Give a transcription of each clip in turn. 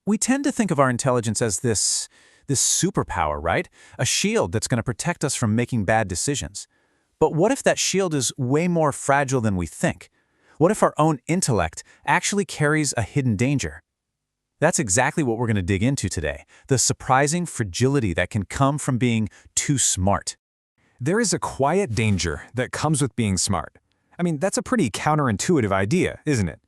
We tend to think of our intelligence as this superpower, right? A shield that's going to protect us from making bad decisions. But what if that shield is way more fragile than we think? What if our own intellect actually carries a hidden danger? That's exactly what we're going to dig into today, the surprising fragility that can come from being too smart. There is a quiet danger that comes with being smart. That's a pretty counterintuitive idea, isn't it?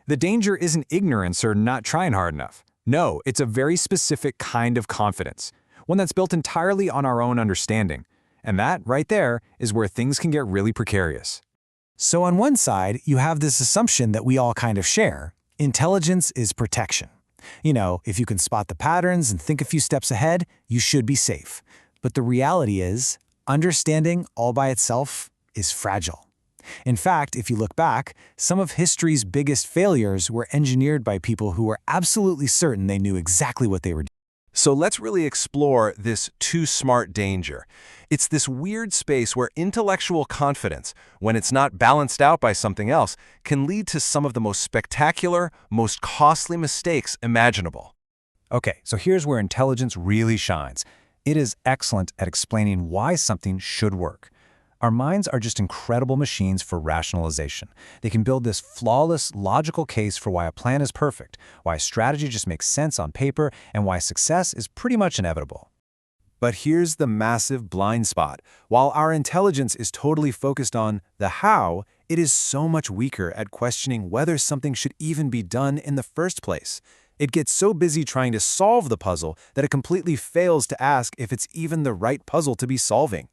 The danger isn't ignorance or not trying hard enough. No, it's a very specific kind of confidence, one that's built entirely on our own understanding. And that, right there, is where things can get really precarious. So on one side, you have this assumption that we all kind of share. Intelligence is protection. If you can spot the patterns and think a few steps ahead, you should be safe. But the reality is, understanding all by itself is fragile. In fact, if you look back, some of history's biggest failures were engineered by people who were absolutely certain they knew exactly what they were doing. So let's really explore this too smart danger. It's this weird space where intellectual confidence, when it's not balanced out by something else, can lead to some of the most spectacular, most costly mistakes imaginable. Okay, so here's where intelligence really shines. It is excellent at explaining why something should work. Our minds are just incredible machines for rationalization. They can build this flawless, logical case for why a plan is perfect, why a strategy just makes sense on paper, and why success is pretty much inevitable. But here's the massive blind spot. While our intelligence is totally focused on the how, it is so much weaker at questioning whether something should even be done in the first place. It gets so busy trying to solve the puzzle that it completely fails to ask if it's even the right puzzle to be solving.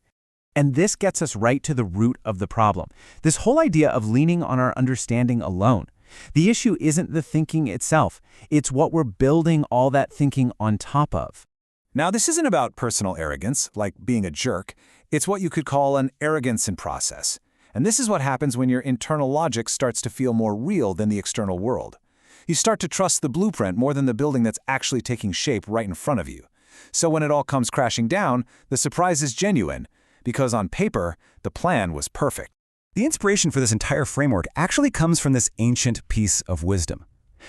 And this gets us right to the root of the problem, this whole idea of leaning on our understanding alone. The issue isn't the thinking itself, it's what we're building all that thinking on top of. Now, this isn't about personal arrogance, like being a jerk. It's what you could call an arrogance in process. And this is what happens when your internal logic starts to feel more real than the external world. You start to trust the blueprint more than the building that's actually taking shape right in front of you. So when it all comes crashing down, the surprise is genuine, because on paper, the plan was perfect. The inspiration for this entire framework actually comes from this ancient piece of wisdom.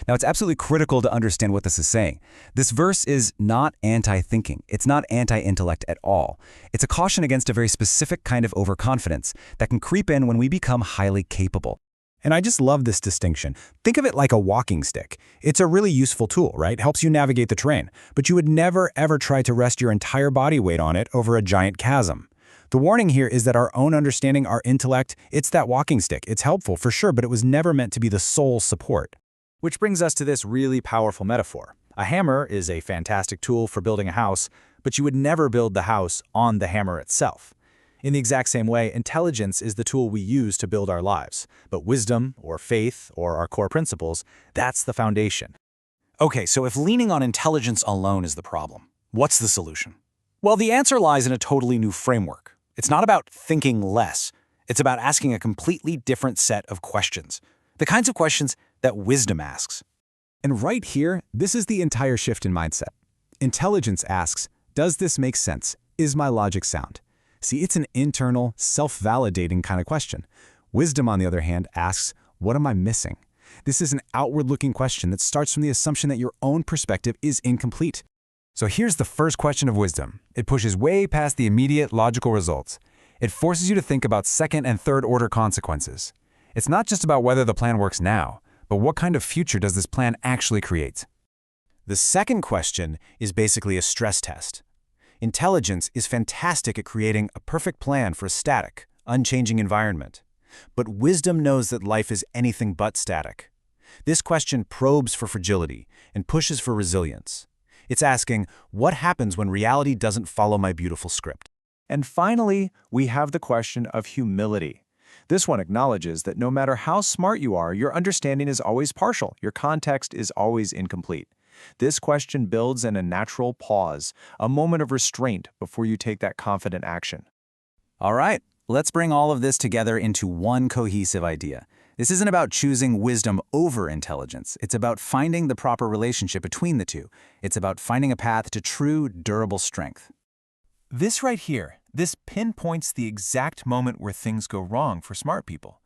Now, it's absolutely critical to understand what this is saying. This verse is not anti-thinking. It's not anti-intellect at all. It's a caution against a very specific kind of overconfidence that can creep in when we become highly capable. And I just love this distinction. Think of it like a walking stick. It's a really useful tool, right? Helps you navigate the terrain. But you would never, ever try to rest your entire body weight on it over a giant chasm. The warning here is that our own understanding, our intellect, it's that walking stick. It's helpful for sure, but it was never meant to be the sole support. Which brings us to this really powerful metaphor. A hammer is a fantastic tool for building a house, but you would never build the house on the hammer itself. In the exact same way, intelligence is the tool we use to build our lives. But wisdom, or faith, or our core principles, that's the foundation. Okay, so if leaning on intelligence alone is the problem, what's the solution? Well, the answer lies in a totally new framework. It's not about thinking less. It's about asking a completely different set of questions. The kinds of questions that wisdom asks. And right here, this is the entire shift in mindset. Intelligence asks, does this make sense? Is my logic sound? See, it's an internal, self-validating kind of question. Wisdom, on the other hand, asks, what am I missing? This is an outward-looking question that starts from the assumption that your own perspective is incomplete. So here's the first question of wisdom. It pushes way past the immediate logical results. It forces you to think about second and third order consequences. It's not just about whether the plan works now, but what kind of future does this plan actually create? The second question is basically a stress test. Intelligence is fantastic at creating a perfect plan for a static, unchanging environment. But wisdom knows that life is anything but static. This question probes for fragility and pushes for resilience. It's asking, what happens when reality doesn't follow my beautiful script? And finally, we have the question of humility. This one acknowledges that no matter how smart you are, your understanding is always partial, your context is always incomplete. This question builds in a natural pause, a moment of restraint before you take that confident action. All right, let's bring all of this together into one cohesive idea. This isn't about choosing wisdom over intelligence. It's about finding the proper relationship between the two. It's about finding a path to true, durable strength. This right here, this pinpoints the exact moment where things go wrong for smart people.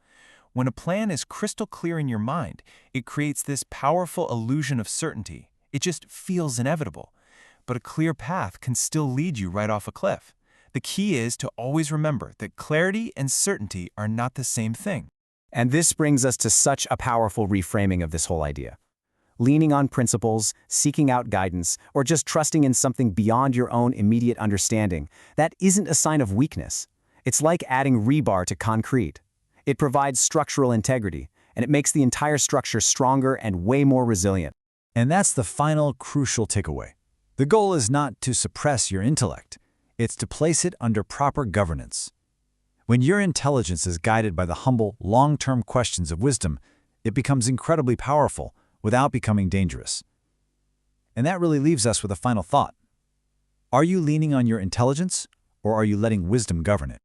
When a plan is crystal clear in your mind, it creates this powerful illusion of certainty. It just feels inevitable. But a clear path can still lead you right off a cliff. The key is to always remember that clarity and certainty are not the same thing. And this brings us to such a powerful reframing of this whole idea. Leaning on principles, seeking out guidance, or just trusting in something beyond your own immediate understanding, that isn't a sign of weakness. It's like adding rebar to concrete. It provides structural integrity, and it makes the entire structure stronger and way more resilient. And that's the final crucial takeaway. The goal is not to suppress your intellect. It's to place it under proper governance. When your intelligence is guided by the humble, long-term questions of wisdom, it becomes incredibly powerful without becoming dangerous. And that really leaves us with a final thought. Are you leaning on your intelligence, or are you letting wisdom govern it?